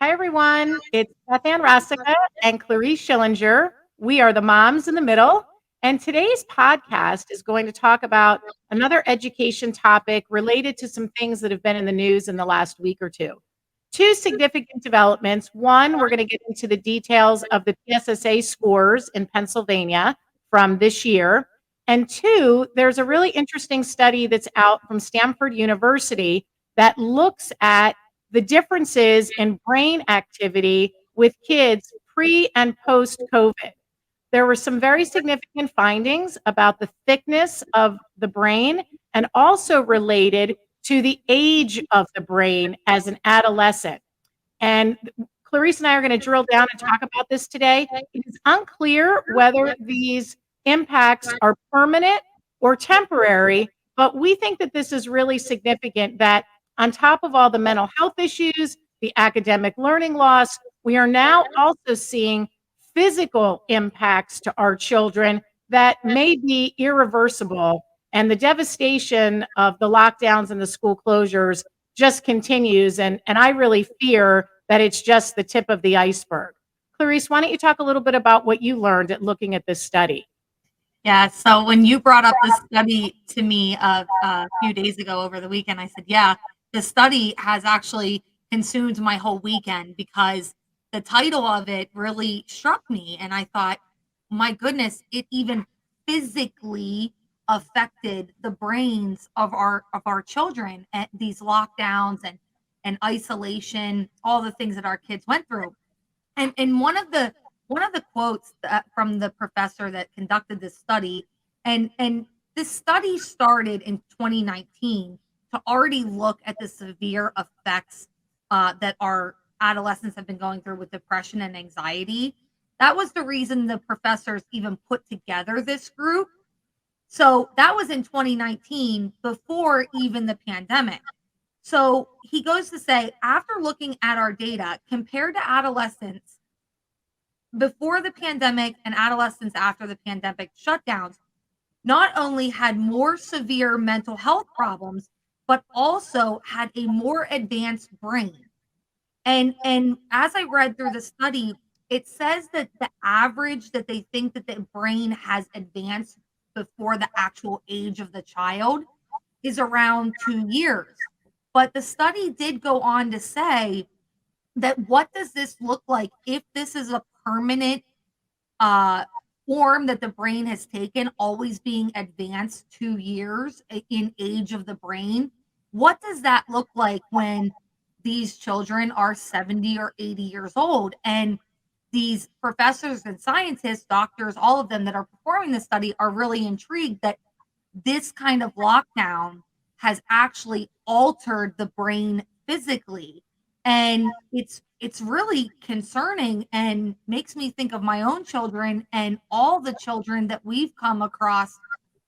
Hi, everyone. It's BethAnn Rosica and Clarice Schillinger. We are the moms in the middle. And today's podcast is going to talk about another education topic related to some things that have been in the news in the last week or two. Two significant developments. One, we're going to get into the details of the PSSA scores in Pennsylvania from this year. And two, there's a really interesting study that's out from Stanford University that looks at the differences in brain activity with kids pre and post COVID. There were some very significant findings about the thickness of the brain and also related to the age of the brain as an adolescent. And Clarice and I are going to drill down and talk about this today. It is unclear whether these impacts are permanent or temporary, but we think that this is really significant that on top of all the mental health issues, the academic learning loss, we are now also seeing physical impacts to our children that may be irreversible. And the devastation of the lockdowns and the school closures just continues. And I really fear that it's just the tip of the iceberg. Clarice, why don't you talk a little bit about what you learned at looking at this study? Yeah, so when you brought up this study to me a few days ago over the weekend, I said, yeah, the study has actually consumed my whole weekend because the title of it really struck me. And I thought, my goodness, it even physically affected the brains of our children at these lockdowns and isolation, all the things that our kids went through. And one of the quotes from the professor that conducted this study, and this study started in 2019 to already look at the severe effects that our adolescents have been going through with depression and anxiety. That was the reason the professors even put together this group. So that was in 2019, before even the pandemic. So he goes to say, after looking at our data compared to adolescents before the pandemic and adolescents after the pandemic shutdowns, not only had more severe mental health problems, but also had a more advanced brain. And as I read through the study, it says that the average that they think that the brain has advanced before the actual age of the child is around 2 years. But the study did go on to say that what does this look like if this is a permanent uh, form that the brain has taken, always being advanced 2 years in age of the brain? What does that look like when these children are 70 or 80 years old? And these professors and scientists, doctors, all of them that are performing this study are really intrigued that this kind of lockdown has actually altered the brain physically, and it's really concerning and makes me think of my own children and all the children that we've come across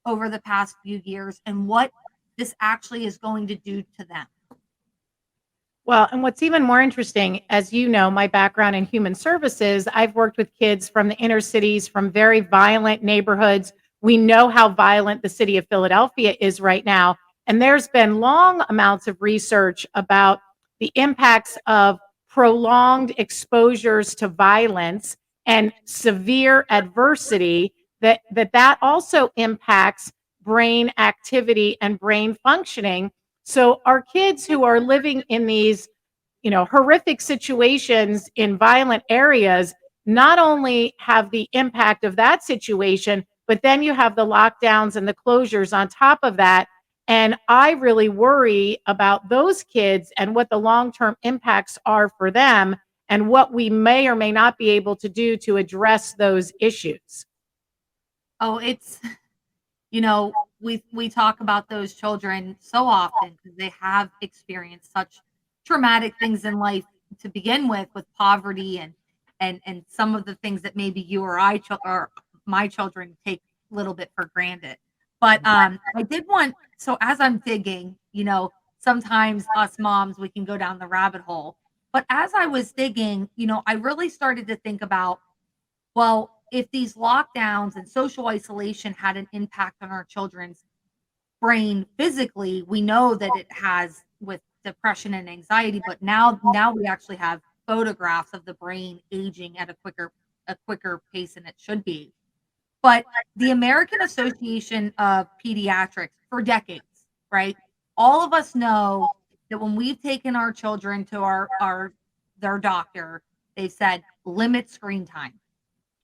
over the past few years and what this actually is going to do to them. Well, and what's even more interesting, as you know, my background in human services, I've worked with kids from the inner cities, from very violent neighborhoods. We know how violent the city of Philadelphia is right now. And there's been long amounts of research about the impacts of prolonged exposures to violence and severe adversity that also impacts brain activity and brain functioning. So our kids who are living in these, horrific situations in violent areas not only have the impact of that situation, but then you have the lockdowns and the closures on top of that. And I really worry about those kids and what the long-term impacts are for them and what we may or may not be able to do to address those issues. Oh, it's we talk about those children so often because they have experienced such traumatic things in life to begin with poverty and some of the things that maybe you or or my children take a little bit for granted. But I did want, so as I'm digging, sometimes us moms, we can go down the rabbit hole. But as I was digging, I really started to think about, well, if these lockdowns and social isolation had an impact on our children's brain physically, we know that it has with depression and anxiety, but now we actually have photographs of the brain aging at a quicker pace than it should be. But the American Association of Pediatrics for decades, right? All of us know that when we've taken our children to our their doctor, they've said limit screen time.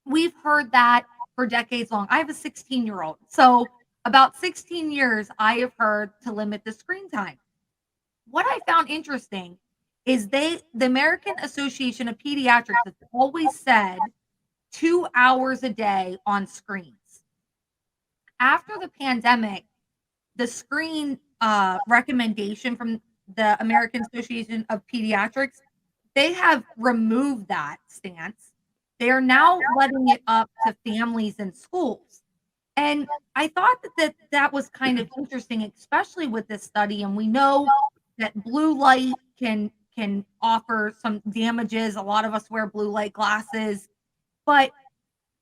We've heard that for decades long. I have a 16-year-old. So about 16 years I have heard to limit the screen time. What I found interesting is the American Association of Pediatrics has always said 2 hours a day on screens. After the pandemic, the screen recommendation from the American Association of Pediatrics, they have removed that stance. They are now letting it up to families and schools. And I thought that was kind of interesting, especially with this study. And we know that blue light can offer some damages. A lot of us wear blue light glasses, but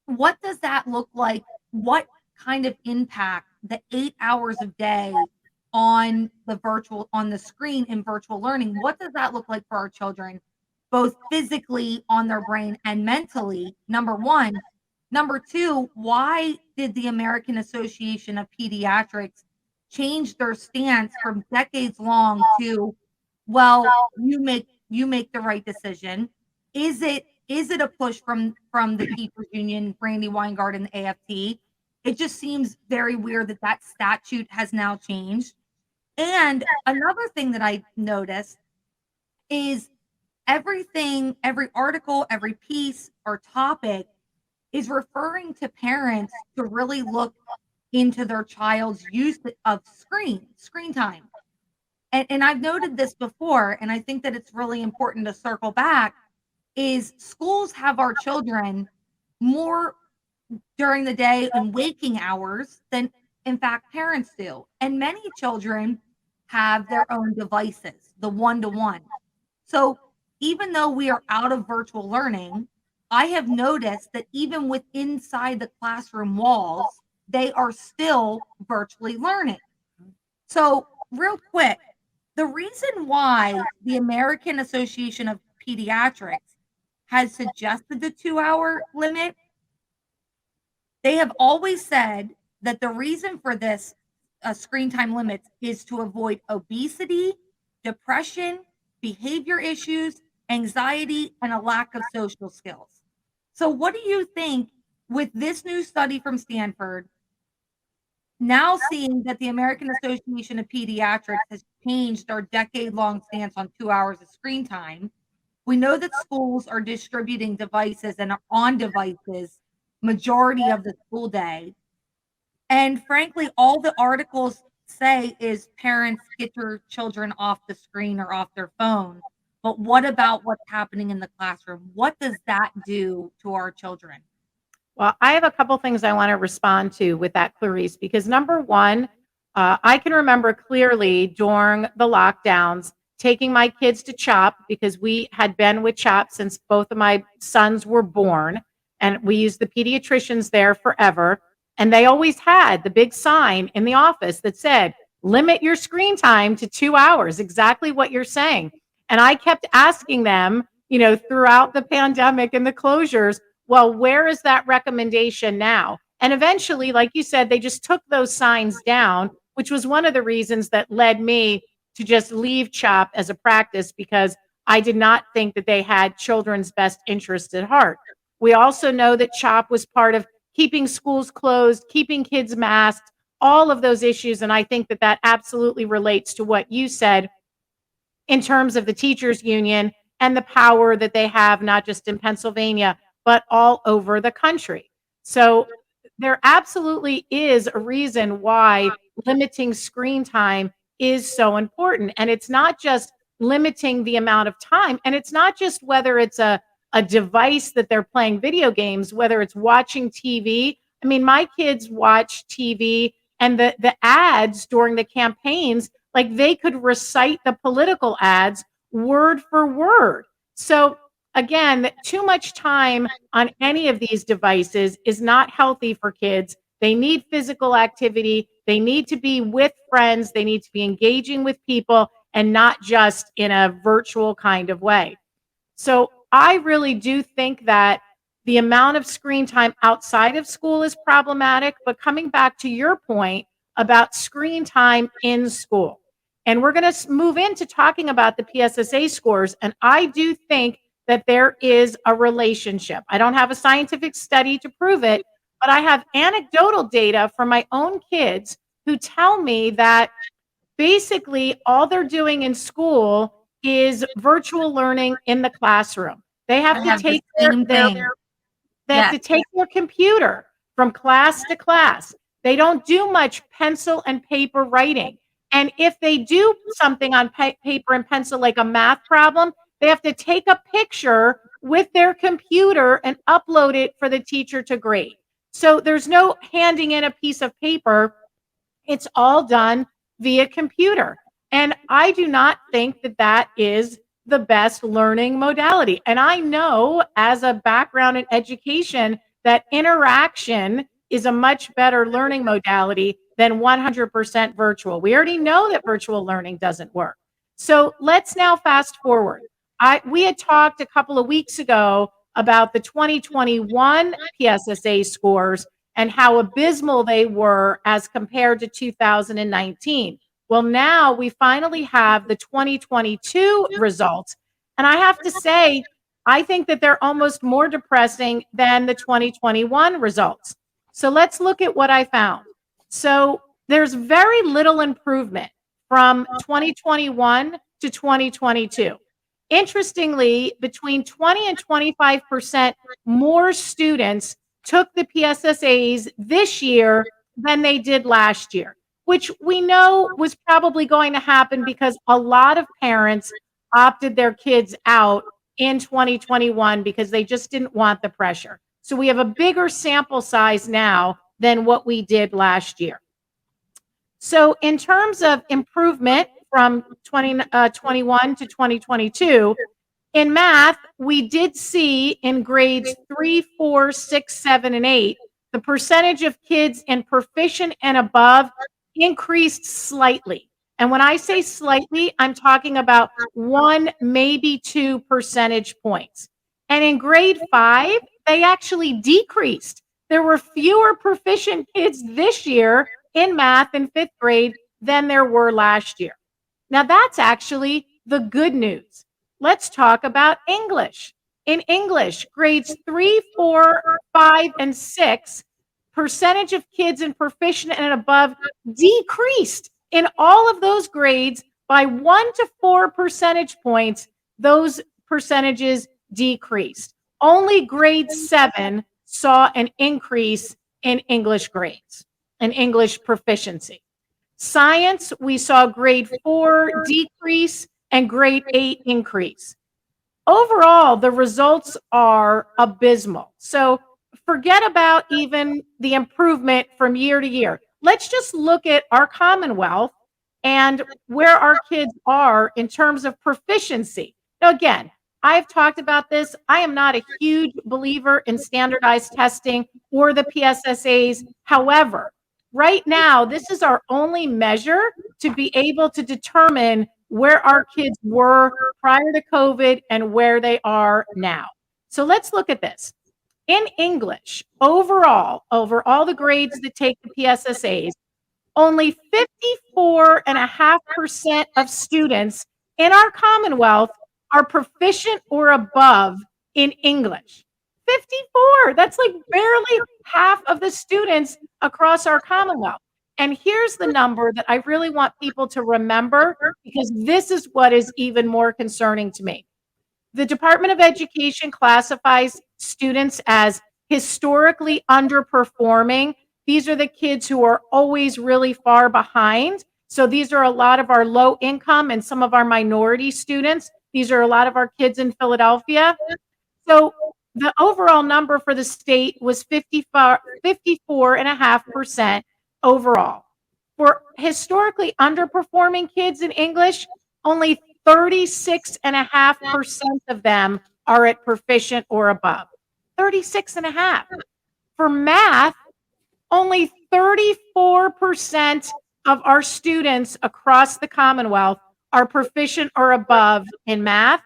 what does that look like? What kind of impact the 8 hours a day on the screen in virtual learning, what does that look like for our children, both physically on their brain and mentally? Number one. Number two, why did the American Association of Pediatrics change their stance from decades long to, well, you make the right decision? Is it a push from the teachers union, Brandy Weingart and the AFT? It just seems very weird that that statute has now changed. And another thing that I noticed is every article, every piece or topic is referring to parents to really look into their child's use of screen time. And I've noted this before, and I think that it's really important to circle back, is schools have our children more during the day and waking hours than in fact parents do. And many children have their own devices, the one-to-one. So even though we are out of virtual learning, I have noticed that even with inside the classroom walls, they are still virtually learning. So real quick, the reason why the American Association of Pediatrics has suggested the 2-hour limit, they have always said that the reason for this screen time limits is to avoid obesity, depression, behavior issues, anxiety, and a lack of social skills. So, what do you think with this new study from Stanford? Now, seeing that the American Association of Pediatrics has changed our decade long stance on 2 hours of screen time, we know that schools are distributing devices and are on devices majority of the school day. And frankly, all the articles say is parents get your children off the screen or off their phone. But what about what's happening in the classroom? What does that do to our children? Well, I have a couple things I want to respond to with that, Clarice, because number one, I can remember clearly during the lockdowns taking my kids to CHOP because we had been with CHOP since both of my sons were born, and we used the pediatricians there forever. And they always had the big sign in the office that said, limit your screen time to 2 hours, exactly what you're saying. And I kept asking them, throughout the pandemic and the closures, well, where is that recommendation now? And eventually, like you said, they just took those signs down, which was one of the reasons that led me to just leave CHOP as a practice because I did not think that they had children's best interest at heart. We also know that CHOP was part of keeping schools closed, keeping kids masked, all of those issues. And I think that that absolutely relates to what you said in terms of the teachers union and the power that they have, not just in Pennsylvania, but all over the country. So there absolutely is a reason why limiting screen time is so important. And it's not just limiting the amount of time. And it's not just whether it's a device that they're playing video games, whether it's watching TV. I mean, my kids watch TV and the ads during the campaigns, like they could recite the political ads word for word. So again, too much time on any of these devices is not healthy for kids. They need physical activity. They need to be with friends. They need to be engaging with people and not just in a virtual kind of way. So I really do think that the amount of screen time outside of school is problematic. But coming back to your point about screen time in school, and we're going to move into talking about the PSSA scores. And I do think that there is a relationship. I don't have a scientific study to prove it, but I have anecdotal data from my own kids who tell me that basically all they're doing in school is virtual learning in the classroom. They have I to have the take same thing. they have Yes. to take their computer from class to class. They don't do much pencil and paper writing. And if they do something on paper and pencil, like a math problem, they have to take a picture with their computer and upload it for the teacher to grade. So there's no handing in a piece of paper. It's all done via computer. And I do not think that that is the best learning modality. And I know, as a background in education, that interaction is a much better learning modality than 100% virtual. We already know that virtual learning doesn't work. So let's now fast forward. We had talked a couple of weeks ago about the 2021 PSSA scores and how abysmal they were as compared to 2019. Well, now we finally have the 2022 results. And I have to say, I think that they're almost more depressing than the 2021 results. So let's look at what I found. So there's very little improvement from 2021 to 2022. Interestingly, between 20 and 25% more students took the PSSAs this year than they did last year, which we know was probably going to happen because a lot of parents opted their kids out in 2021 because they just didn't want the pressure. So we have a bigger sample size now than what we did last year. So in terms of improvement from 2021 to 2022, in math, we did see in grades 3, 4, 6, 7, and 8, the percentage of kids in proficient and above increased slightly. And when I say slightly, I'm talking about 1, maybe 2 percentage points. And in grade 5, they actually decreased. There were fewer proficient kids this year in math in 5th grade than there were last year. Now, that's actually the good news. Let's talk about English. In English, grades 3, 4, 5, and 6, percentage of kids in proficient and above decreased in all of those grades by 1 to 4 percentage points. Those percentages decreased. Only grade 7 saw an increase in English grades and English proficiency. Science, we saw grade 4 decrease and grade 8 increase. Overall, the results are abysmal. So forget about even the improvement from year to year. Let's just look at our Commonwealth and where our kids are in terms of proficiency. Now, again, I've talked about this. I am not a huge believer in standardized testing or the PSSAs. However, right now, this is our only measure to be able to determine where our kids were prior to COVID and where they are now. So let's look at this. In English, overall, over all the grades that take the PSSAs, only 54.5% of students in our Commonwealth are proficient or above in English. 54, that's like barely half of the students across our Commonwealth. And here's the number that I really want people to remember, because this is what is even more concerning to me. The Department of Education classifies students as historically underperforming. These are the kids who are always really far behind. So these are a lot of our low income and some of our minority students. These are a lot of our kids in Philadelphia. So the overall number for the state was 54.5% overall. For historically underperforming kids in English, only 36.5% of them are at proficient or above. 36.5. For math, only 34% of our students across the Commonwealth are proficient or above in math,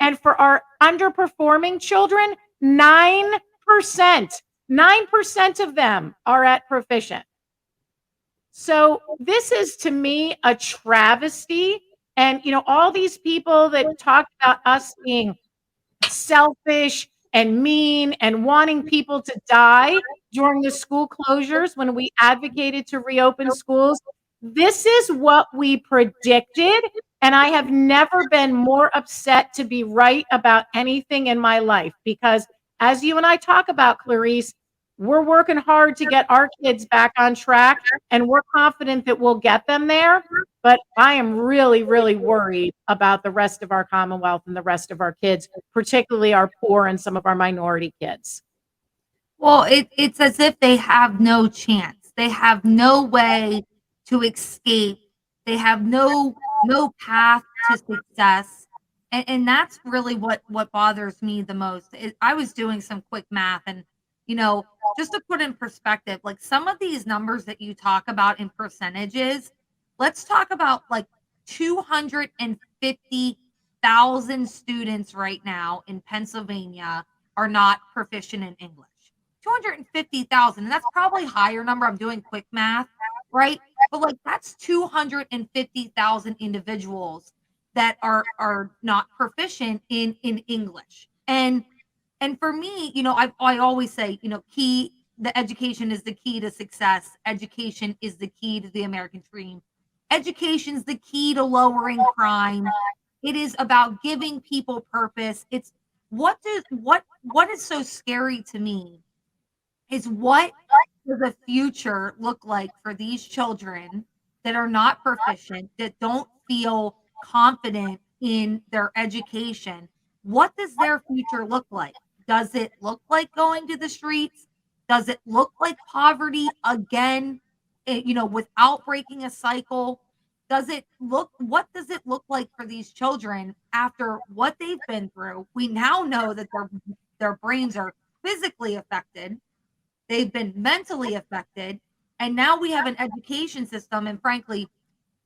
And for our underperforming children, 9%, 9% of them are at proficient. So this is to me a travesty. And, all these people that talk about us being selfish and mean and wanting people to die during the school closures when we advocated to reopen schools. This is what we predicted. And I have never been more upset to be right about anything in my life because, as you and I talk about, Clarice, we're working hard to get our kids back on track, and we're confident that we'll get them there. But I am really, really worried about the rest of our Commonwealth and the rest of our kids, particularly our poor and some of our minority kids. Well, it's as if they have no chance. They have no way to escape. They have no path to success. And that's really what bothers me the most. I was doing some quick math and just to put in perspective, like some of these numbers that you talk about in percentages, let's talk about like 250,000 students right now in Pennsylvania are not proficient in English. 250,000, and that's probably a higher number. I'm doing quick math, right? But like that's 250,000 individuals that are not proficient in English. And for me, I always say, the education is the key to success. Education is the key to the American dream. Education is the key to lowering crime. It is about giving people purpose. It's what is so scary to me is what does the future look like for these children that are not proficient, that don't feel confident in their education? What does their future look like? Does it look like going to the streets? Does it look like poverty again, without breaking a cycle? What does it look like for these children after what they've been through? We now know that their brains are physically affected. They've been mentally affected. And now we have an education system, and frankly,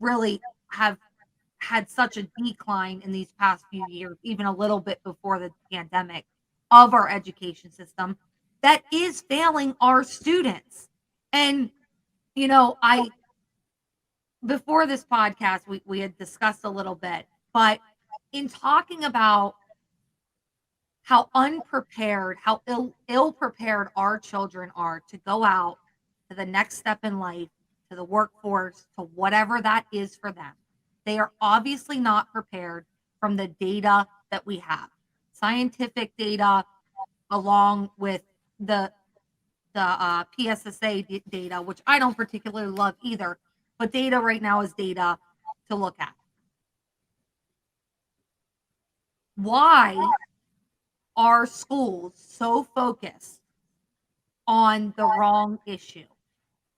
really have had such a decline in these past few years, even a little bit before the pandemic, of our education system that is failing our students. And, I before this podcast, we had discussed a little bit, but in talking about how unprepared, how ill prepared our children are to go out to the next step in life, to the workforce, to whatever that is for them. They are obviously not prepared from the data that we have. Scientific data, along with the PSSA data, which I don't particularly love either, but data right now is data to look at. Why are schools so focused on the wrong issue?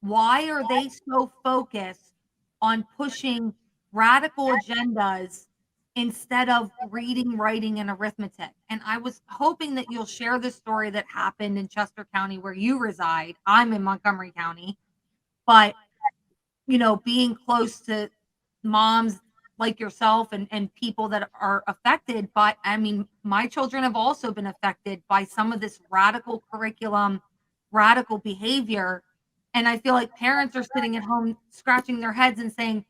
Why are they so focused on pushing radical agendas instead of reading, writing, and arithmetic? And I was hoping that you'll share the story that happened in Chester County where you reside. I'm in Montgomery County. But, being close to moms like yourself and people that are affected by, my children have also been affected by some of this radical curriculum, radical behavior. And I feel like parents are sitting at home scratching their heads and saying,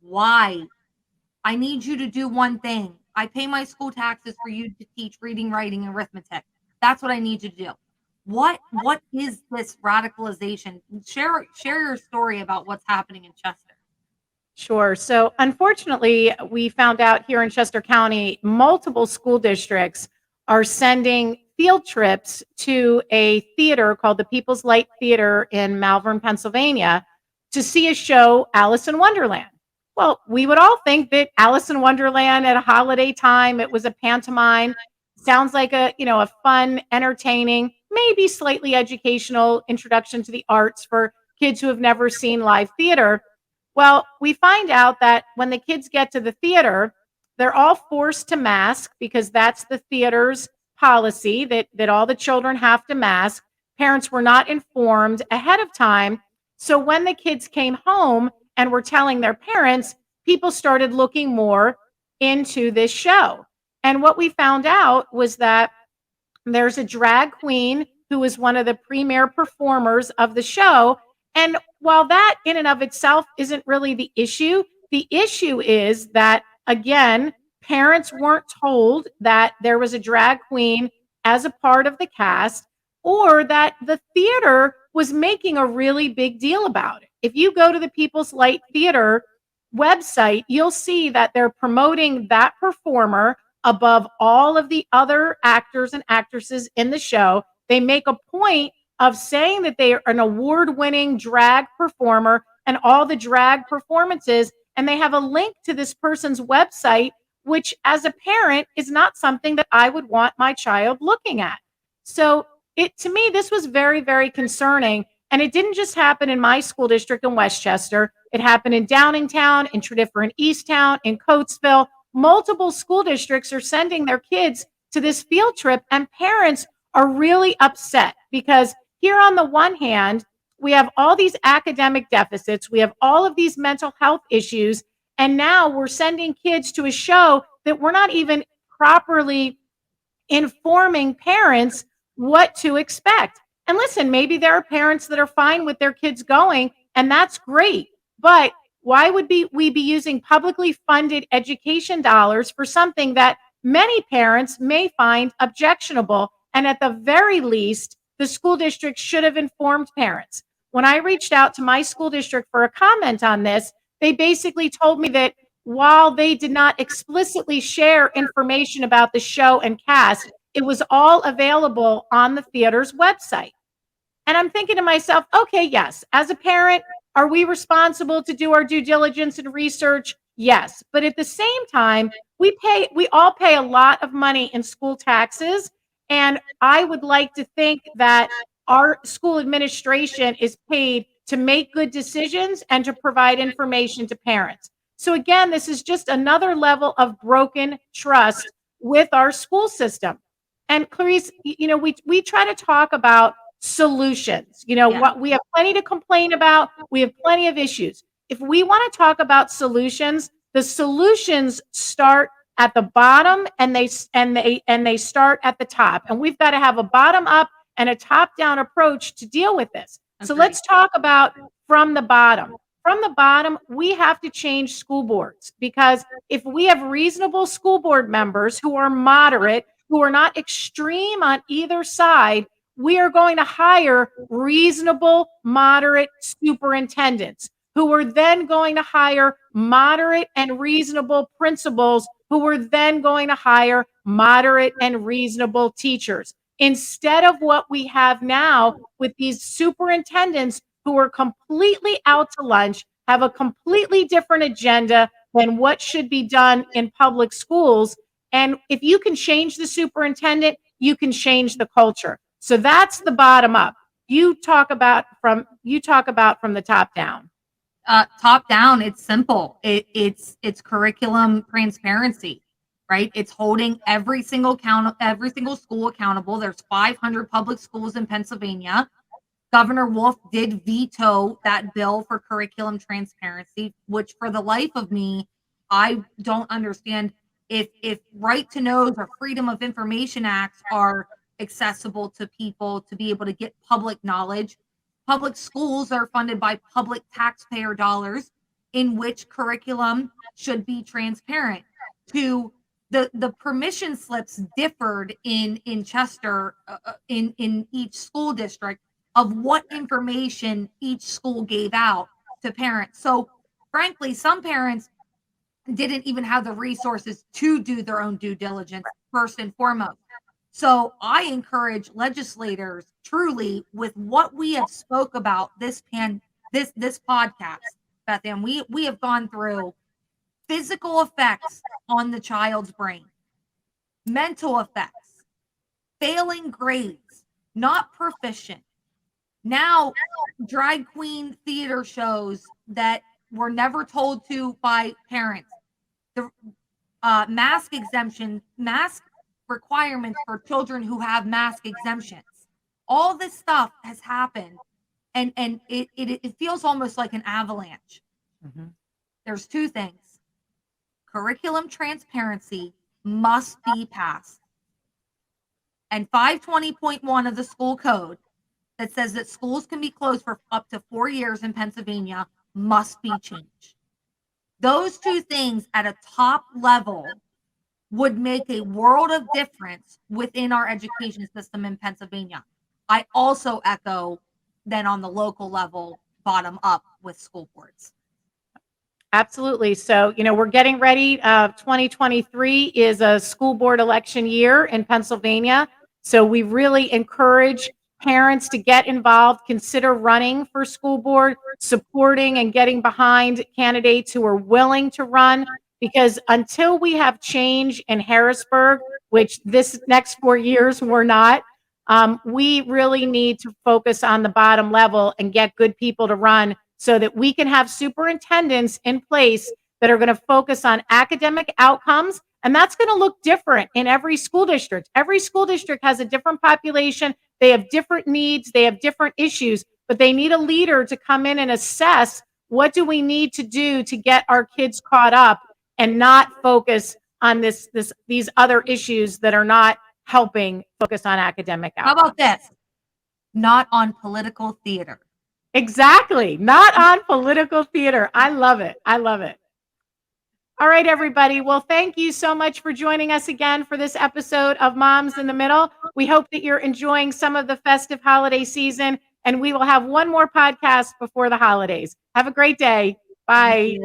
why? I need you to do one thing. I pay my school taxes for you to teach reading, writing, and arithmetic. That's what I need you to do. What is this radicalization? Share your story about what's happening in Chester. Sure. So unfortunately, we found out here in Chester County, multiple school districts are sending field trips to a theater called the People's Light Theater in Malvern, Pennsylvania, to see a show, Alice in Wonderland. Well, we would all think that Alice in Wonderland at a holiday time, it was a pantomime. Sounds like a fun, entertaining, maybe slightly educational introduction to the arts for kids who have never seen live theater. Well, we find out that when the kids get to the theater, they're all forced to mask because that's the theater's policy that all the children have to mask. Parents were not informed ahead of time. So when the kids came home and were telling their parents, people started looking more into this show. And what we found out was that there's a drag queen who is one of the premier performers of the show. And while that in and of itself isn't really the issue is that, again, parents weren't told that there was a drag queen as a part of the cast, or that the theater was making a really big deal about it. If you go to the People's Light Theater website, you'll see that they're promoting that performer above all of the other actors and actresses in the show. They make a point of saying that they are an award winning drag performer and all the drag performances. And they have a link to this person's website, which, as a parent, is not something that I would want my child looking at. So, to me, this was very, very concerning. And it didn't just happen in my school district in Westchester. It happened in Downingtown, in Tredyffrin Easttown, in Coatesville. Multiple school districts are sending their kids to this field trip, and parents are really upset because here, on the one hand, we have all these academic deficits, we have all of these mental health issues, and now we're sending kids to a show that we're not even properly informing parents what to expect. And listen, maybe there are parents that are fine with their kids going, and that's great. But why would we be using publicly funded education dollars for something that many parents may find objectionable? And at the very least, the school district should have informed parents. When I reached out to my school district for a comment on this, they basically told me that while they did not explicitly share information about the show and cast, it was all available on the theater's website. And I'm thinking to myself, okay, yes, as a parent, are we responsible to do our due diligence and research? Yes. But at the same time, we all pay a lot of money in school taxes. And I would like to think that our school administration is paid to make good decisions and to provide information to parents. So again, this is just another level of broken trust with our school system. And Clarice, we try to talk about solutions. Yeah. What we have plenty to complain about, we have plenty of issues. If we want to talk about solutions, the solutions start at the bottom and they start at the top. And we've got to have a bottom up and a top down approach to deal with this. So Agreed. let's talk about from the bottom. From the bottom, we have to change school boards, because if we have reasonable school board members who are moderate, who are not extreme on either side, we are going to hire reasonable, moderate superintendents who are then going to hire moderate and reasonable principals who are then going to hire moderate and reasonable teachers. Instead of what we have now with these superintendents who are completely out to lunch, have a completely different agenda than what should be done in public schools. And if you can change the superintendent, you can change the culture. So that's the bottom up. You talk about from the top down. Top down, it's simple. It's curriculum transparency, right? It's holding every single school accountable. There's 500 public schools in Pennsylvania. Governor Wolf did veto that bill for curriculum transparency, which, for the life of me, I don't understand. If right to knows or freedom of information acts are accessible to people to be able to get public knowledge, public schools are funded by public taxpayer dollars, in which curriculum should be transparent. To the permission slips differed in Chester, in each school district, of what information each school gave out to parents. So frankly, some parents didn't even have the resources to do their own due diligence, first and foremost. So I encourage legislators, truly, with what we have spoke about this podcast, BethAnn, we have gone through physical effects on the child's brain, mental effects, failing grades, not proficient. Now, drag queen theater shows that were never told to by parents. The mask requirements for children who have mask exemptions. All this stuff has happened, and it feels almost like an avalanche. Mhm. There's two things: curriculum transparency must be passed. And 520.1 of the school code that says that schools can be closed for up to 4 years in Pennsylvania must be changed. Those two things at a top level would make a world of difference within our education system in Pennsylvania. I also echo then on the local level, bottom up with school boards. Absolutely. So, we're getting ready. 2023 is a school board election year in Pennsylvania. So we really encourage parents to get involved, consider running for school board, supporting and getting behind candidates who are willing to run. Because until we have change in Harrisburg, which this next 4 years we're not, we really need to focus on the bottom level and get good people to run so that we can have superintendents in place that are going to focus on academic outcomes. And that's going to look different in every school district. Every school district has a different population. They have different needs. They have different issues, but they need a leader to come in and assess what do we need to do to get our kids caught up and not focus on these other issues that are not helping focus on academic outcomes. How about this? Not on political theater. Exactly. Not on political theater. I love it. I love it. All right, everybody. Well, thank you so much for joining us again for this episode of Moms in the Middle. We hope that you're enjoying some of the festive holiday season, and we will have one more podcast before the holidays. Have a great day. Bye.